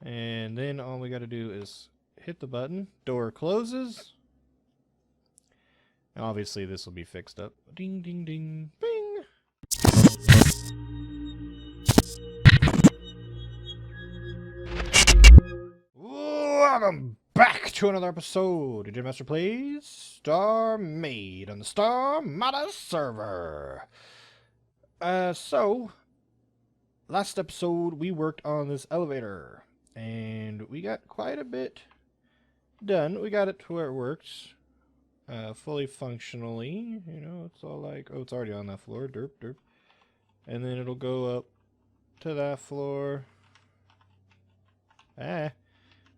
And then all we got to do is hit the button. Door closes. And obviously this will be fixed up. Ding, ding, ding, bing. Welcome back to another episode of Digimazter Plays StarMade on the Starmada server. So last episode we worked on this elevator and we got quite a bit done. We got it to where it works fully functionally. You know, it's all like, oh, it's already on that floor, derp derp, and then it'll go up to that floor. Bleh,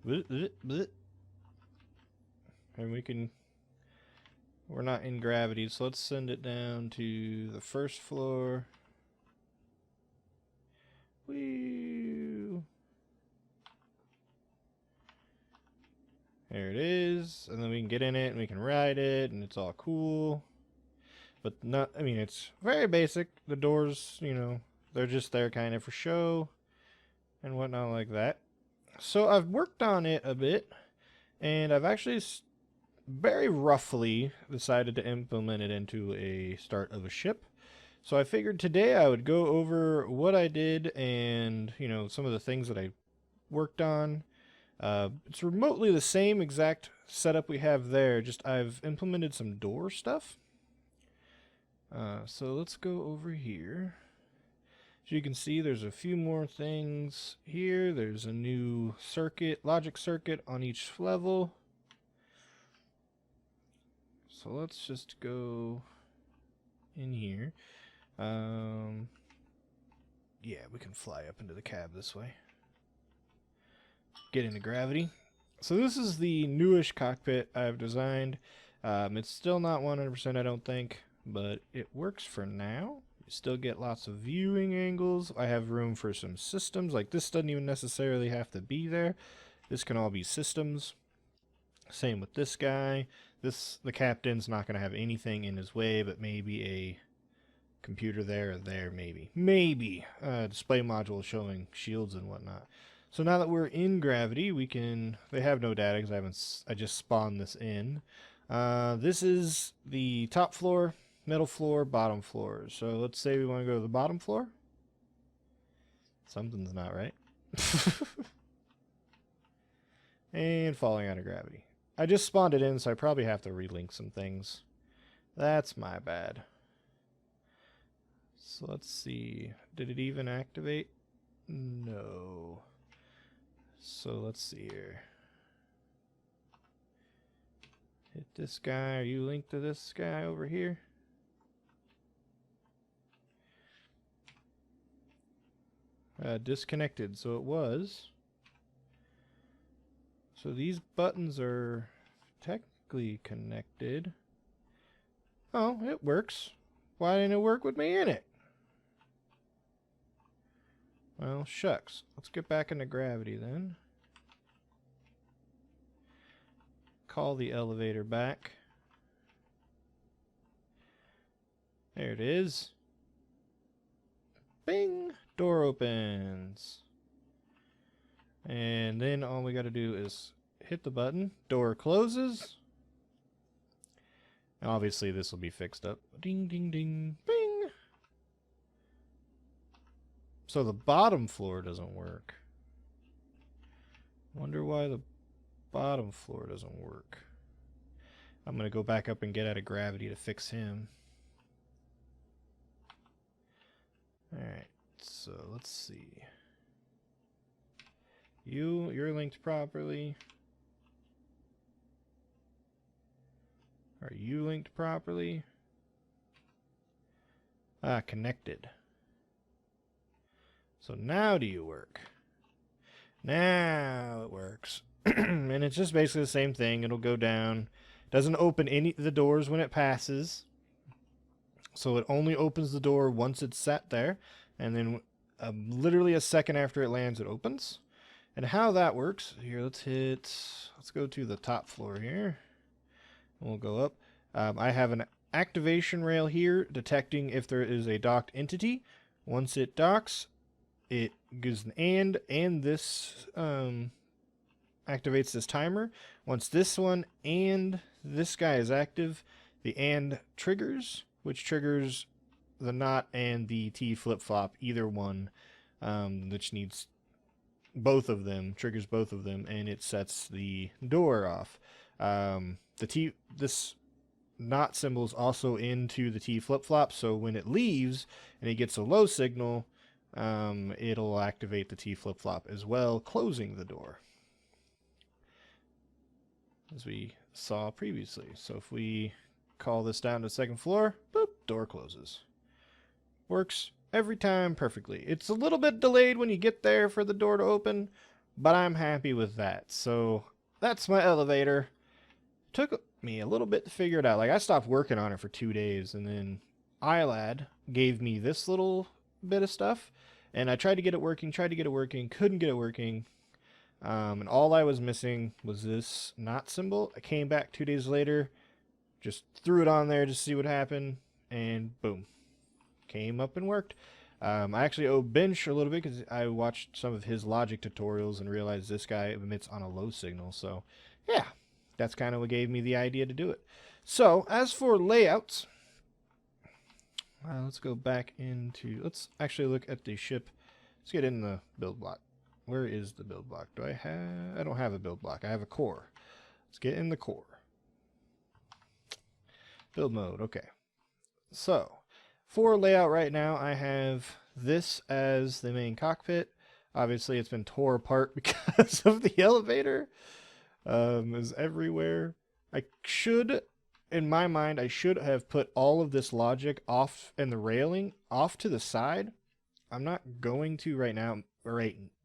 bleh, bleh. And we're not in gravity, so let's send it down to the first floor. Woo! There it is, and then we can get in it and we can ride it and it's all cool. But not, I mean, it's very basic. The doors, you know, they're just there kind of for show and whatnot like that. So I've worked on it a bit, and I've actually very roughly decided to implement it into a start of a ship. So I figured today I would go over what I did and, you know, some of the things that I worked on. It's remotely the same exact setup we have there, just I've implemented some door stuff. So let's go over here. As you can see, there's a few more things here. There's a new circuit, logic circuit on each level. So let's just go in here. Yeah, we can fly up into the cab this way. Get into gravity. So this is the newish cockpit I've designed. It's still not 100%, I don't think, but it works for now. You still get lots of viewing angles. I have room for some systems. Like, this doesn't even necessarily have to be there. This can all be systems. Same with this guy. The captain's not going to have anything in his way, but maybe a computer there or there, maybe. Maybe. Display module showing shields and whatnot. So now that we're in gravity, they have no data because I just spawned this in. This is the top floor, middle floor, bottom floor. So let's say we want to go to the bottom floor. Something's not right. And falling out of gravity. I just spawned it in, so I probably have to relink some things. That's my bad. So let's see. Did it even activate? No. So let's see here. Hit this guy. Are you linked to this guy over here? Disconnected. So it was. So these buttons are technically connected. Oh, it works. Why didn't it work with me in it? Well, shucks. Let's get back into gravity then. Call the elevator back. There it is. Bing! Door opens. And then all we got to do is hit the button. Door closes. And obviously this will be fixed up. Ding, ding, ding, bing! So the bottom floor doesn't work. Wonder why the bottom floor doesn't work. I'm going to go back up and get out of gravity to fix him. Alright, so let's see. You're linked properly. Are you linked properly? Ah, connected. So now do you work? Now it works. And it's just basically the same thing. It'll go down. Doesn't open any of the doors when it passes. So it only opens the door once it's set there. And then literally a second after it lands, it opens. And how that works, here, let's go to the top floor here. We'll go up. I have an activation rail here detecting if there is a docked entity. Once it docks, it gives an and this activates this timer. Once this one and this guy is active, the and triggers, which triggers the not and the T flip-flop, either one, which needs both of them, triggers both of them, and it sets the door off. This not symbol is also into the T flip-flop, so when it leaves and it gets a low signal, it'll activate the T flip-flop as well, closing the door, as we saw previously. So if we call this down to the second floor, boop, door closes. Works every time perfectly. It's a little bit delayed when you get there for the door to open, but I'm happy with that. So that's my elevator. Took me a little bit to figure it out. Like, I stopped working on it for 2 days, and then Aylad gave me this little bit of stuff, and I tried to get it working, couldn't get it working. And all I was missing was this not symbol. I came back 2 days later, just threw it on there to see what happened, and boom, came up and worked. I actually owe Bench a little bit because I watched some of his logic tutorials and realized this guy emits on a low signal. So yeah, that's kind of what gave me the idea to do it. So as for layouts, let's go back into, let's actually look at the ship. Let's get in the build block. Where is the build block? I don't have a build block. I have a core. Let's get in the core. Build mode, okay. So, for layout right now, I have this as the main cockpit. Obviously, it's been tore apart because of the elevator. Is everywhere. I should, in my mind, I should have put all of this logic off and the railing off to the side. I'm not going to right now.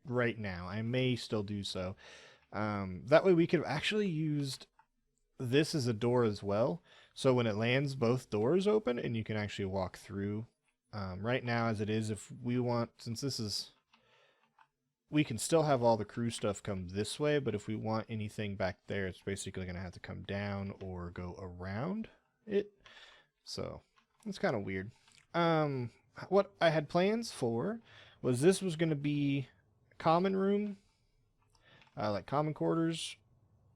Right now, I may still do so. That way we could have actually used this as a door as well. So when it lands, both doors open and you can actually walk through. Right now, as it is, if we want, since this is, we can still have all the crew stuff come this way, but if we want anything back there, it's basically going to have to come down or go around it. So it's kind of weird. What I had plans for was this was going to be common room, like common quarters.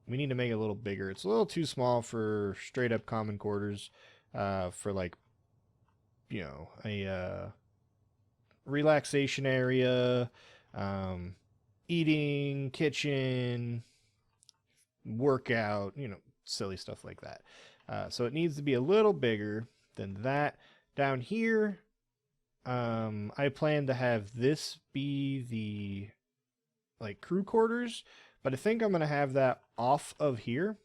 We need to make it a little bigger. It's a little too small for straight up common quarters, for like, you know, a relaxation area, eating, kitchen, workout, you know, silly stuff like that. So it needs to be a little bigger than that. Down here, I plan to have this be the like crew quarters, but I think I'm going to have that off of here,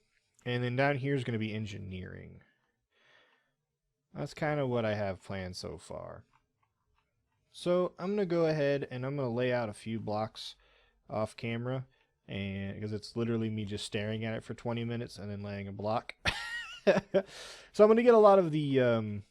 and then down here is going to be engineering. That's kind of what I have planned so far. So I'm going to go ahead and I'm going to lay out a few blocks off camera, and because it's literally me just staring at it for 20 minutes and then laying a block. So I'm going to get a lot of the I'm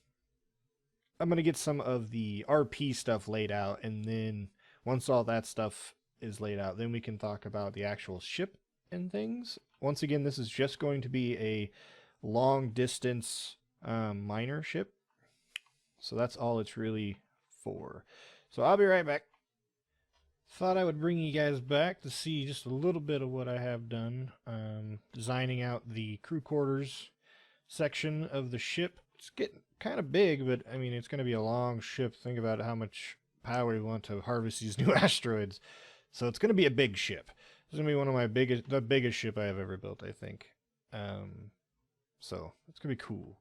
going to get some of the RP stuff laid out, and then once all that stuff is laid out, then we can talk about the actual ship and things. Once again, this is just going to be a long distance miner ship. So that's all it's really for. So I'll be right back. Thought I would bring you guys back to see just a little bit of what I have done. Designing out the crew quarters section of the ship. It's getting kind of big, but I mean, it's going to be a long ship. Think about how much power we want to harvest these new asteroids. So it's going to be a big ship. It's going to be one of my the biggest ship I have ever built, I think. So it's going to be cool.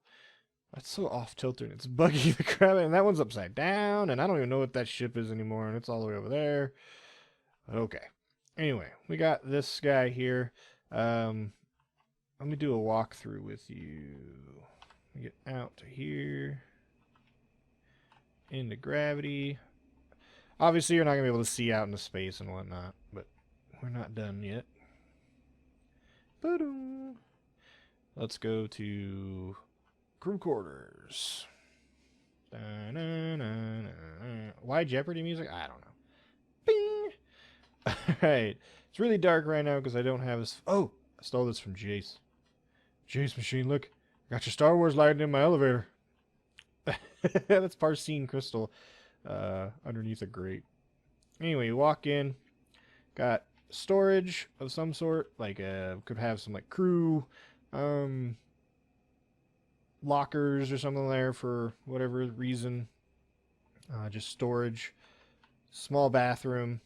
That's so off-tilter, and it's buggy the crap, and that one's upside down, and I don't even know what that ship is anymore, and it's all the way over there. Okay. Anyway, we got this guy here. Let me do a walkthrough with you. Get out to here. Into gravity. Obviously, you're not going to be able to see out into space and whatnot, but we're not done yet. Let's go to crew quarters. Why Jeopardy music? I don't know. Bing! Alright. It's really dark right now because I don't have this. Oh! I stole this from Jace. Jace machine, look. I got your Star Wars lighting in my elevator. That's Parcine crystal underneath a grate. Anyway, you walk in, got storage of some sort, like could have some like crew lockers or something there for whatever reason. Just storage. Small bathroom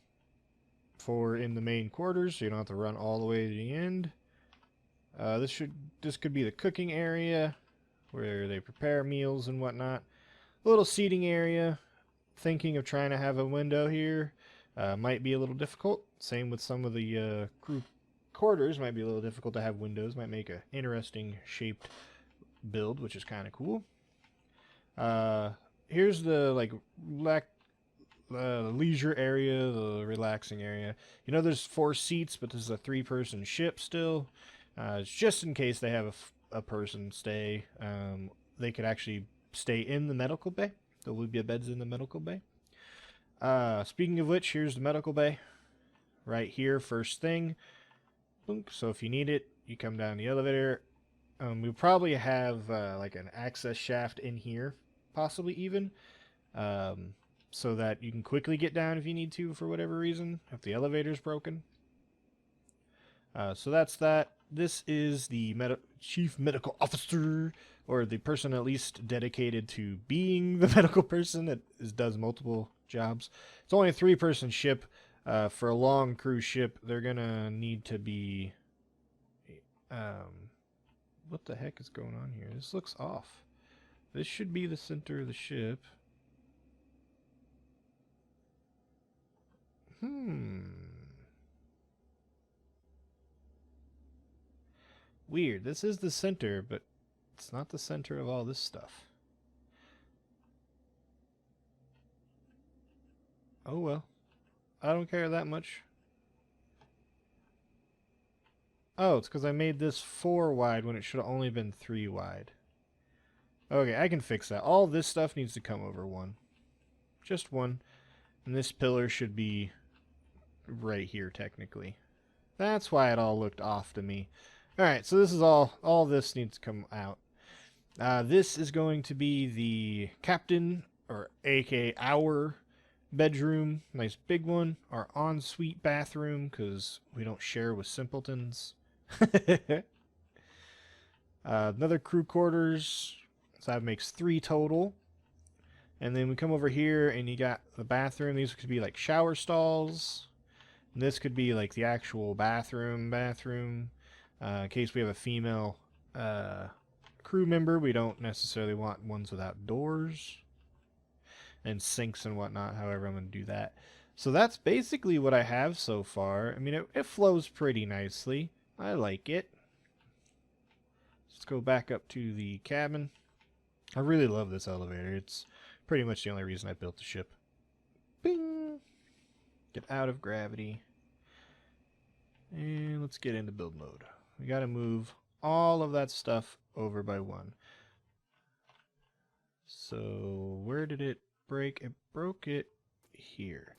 for in the main quarters, so you don't have to run all the way to the end. This could be the cooking area where they prepare meals and whatnot. A little seating area. Thinking of trying to have a window here. Might be a little difficult. Same with some of the crew quarters. Might be a little difficult to have windows. Might make an interesting shaped build, which is kind of cool. Here's the leisure area, the relaxing area. You know, there's 4 seats, but this is a 3-person ship still. It's just in case they have a person stay. They could actually stay in the medical bay. There will be beds in the medical bay. Speaking of which, here's the medical bay. Right here, first thing. Boom. So if you need it, you come down the elevator. We probably have like an access shaft in here, possibly even. So that you can quickly get down if you need to for whatever reason, if the elevator's broken. So that's that. This is the chief medical officer, or the person at least dedicated to being the medical person that does multiple jobs. It's only a 3-person ship. For a long cruise ship, they're gonna need to be... what the heck is going on here? This looks off. This should be the center of the ship. Weird. This is the center, but it's not the center of all this stuff. Oh well. I don't care that much. Oh, it's because I made this 4 wide when it should have only been 3 wide. Okay, I can fix that. All this stuff needs to come over 1. Just 1. And this pillar should be right here, technically. That's why it all looked off to me. Alright, so this is all this needs to come out. This is going to be the captain, or aka our bedroom. Nice big one. Our ensuite bathroom, because we don't share with simpletons. Another crew quarters. So that makes 3 total. And then we come over here and you got the bathroom. These could be like shower stalls. And this could be like the actual bathroom. In case we have a female crew member, we don't necessarily want ones without doors. And sinks and whatnot, however I'm going to do that. So that's basically what I have so far. I mean, it flows pretty nicely. I like it. Let's go back up to the cabin. I really love this elevator. It's pretty much the only reason I built the ship. Bing! Get out of gravity. And let's get into build mode. We got to move all of that stuff over by 1. So where did it break? It broke it here.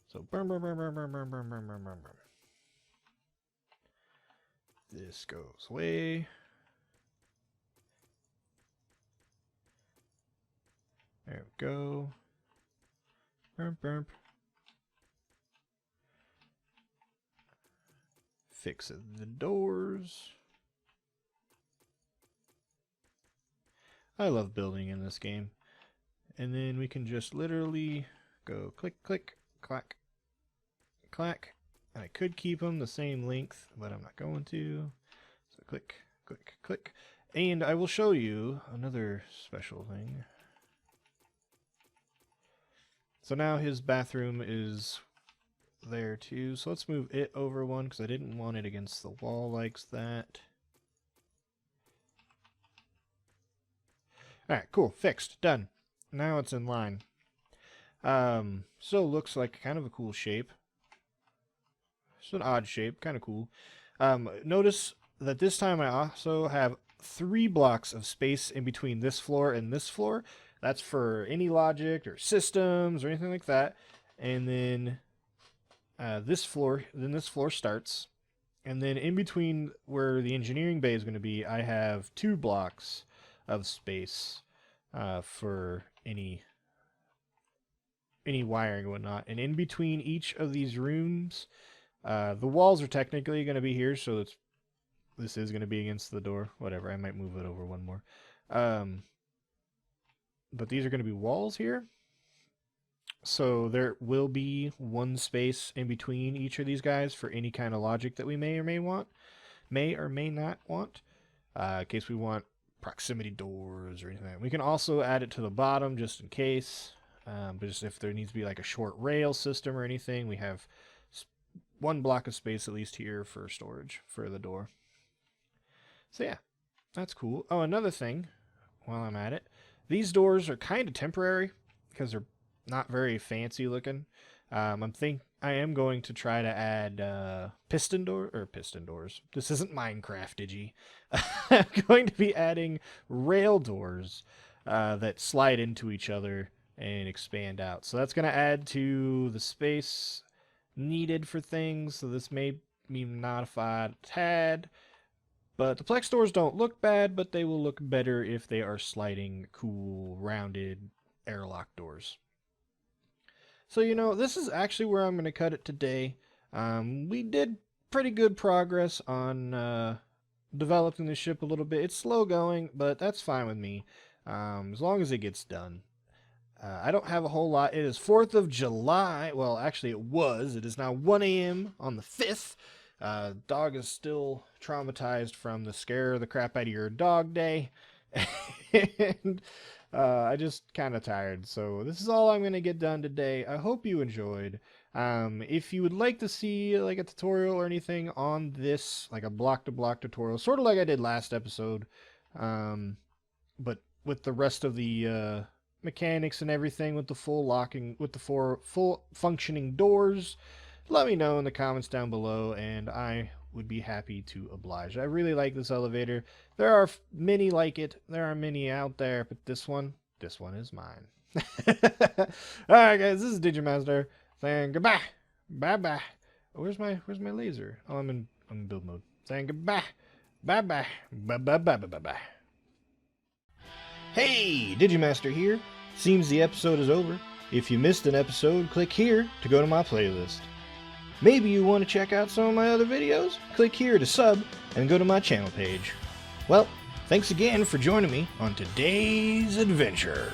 So this goes away. There we go. Fix the doors. I love building in this game. And then we can just literally go click, click, clack, clack. And I could keep them the same length, but I'm not going to. So click, click, click. And I will show you another special thing. So now his bathroom is there too. So let's move it over 1 because I didn't want it against the wall like that. Alright, cool. Fixed. Done. Now it's in line. So looks like kind of a cool shape. It's an odd shape. Kind of cool. Notice that this time I also have 3 blocks of space in between this floor and this floor. That's for any logic or systems or anything like that. And then this floor starts. And then in between where the engineering bay is going to be, I have 2 blocks of space for any any wiring and whatnot. And in between each of these rooms, the walls are technically going to be here, so this is going to be against the door. Whatever, I might move it over one more. But these are going to be walls here. So there will be one space in between each of these guys for any kind of logic that we may or may not want, in case we want proximity doors or anything. We can also add it to the bottom just in case, but just if there needs to be like a short rail system or anything, we have one block of space at least here for storage for the door. So yeah, that's cool. Oh, another thing while I'm at it, these doors are kind of temporary because they're not very fancy looking. I am going to try to add piston doors. This isn't Minecraft, Digi. I'm going to be adding rail doors that slide into each other and expand out. So that's going to add to the space needed for things. So this may be modified a tad. But the Plex doors don't look bad, but they will look better if they are sliding, cool, rounded airlock doors. So, you know, this is actually where I'm going to cut it today. We did pretty good progress on developing the ship a little bit. It's slow going, but that's fine with me, as long as it gets done. I don't have a whole lot. It is 4th of July. Well, actually it was. It is now 1 a.m. on the 5th. Dog is still traumatized from the scare the crap out of your dog day. And I just kind of tired. So this is all I'm going to get done today. I hope you enjoyed. If you would like to see like a tutorial or anything on this, like a block-to-block tutorial, sort of like I did last episode, but with the rest of the mechanics and everything, with the full locking, with the full functioning doors, let me know in the comments down below, and I would be happy to oblige. I really like this elevator. There are many like it. There are many out there, but this one is mine. Alright guys, this is digimazter saying goodbye. Bye-bye. Where's my laser? Oh, I'm in build mode. Saying goodbye. Bye-bye. Bye-bye. Hey, Digimaster here. Seems the episode is over. If you missed an episode, click here to go to my playlist. Maybe you want to check out some of my other videos? Click here to sub and go to my channel page. Well, thanks again for joining me on today's adventure.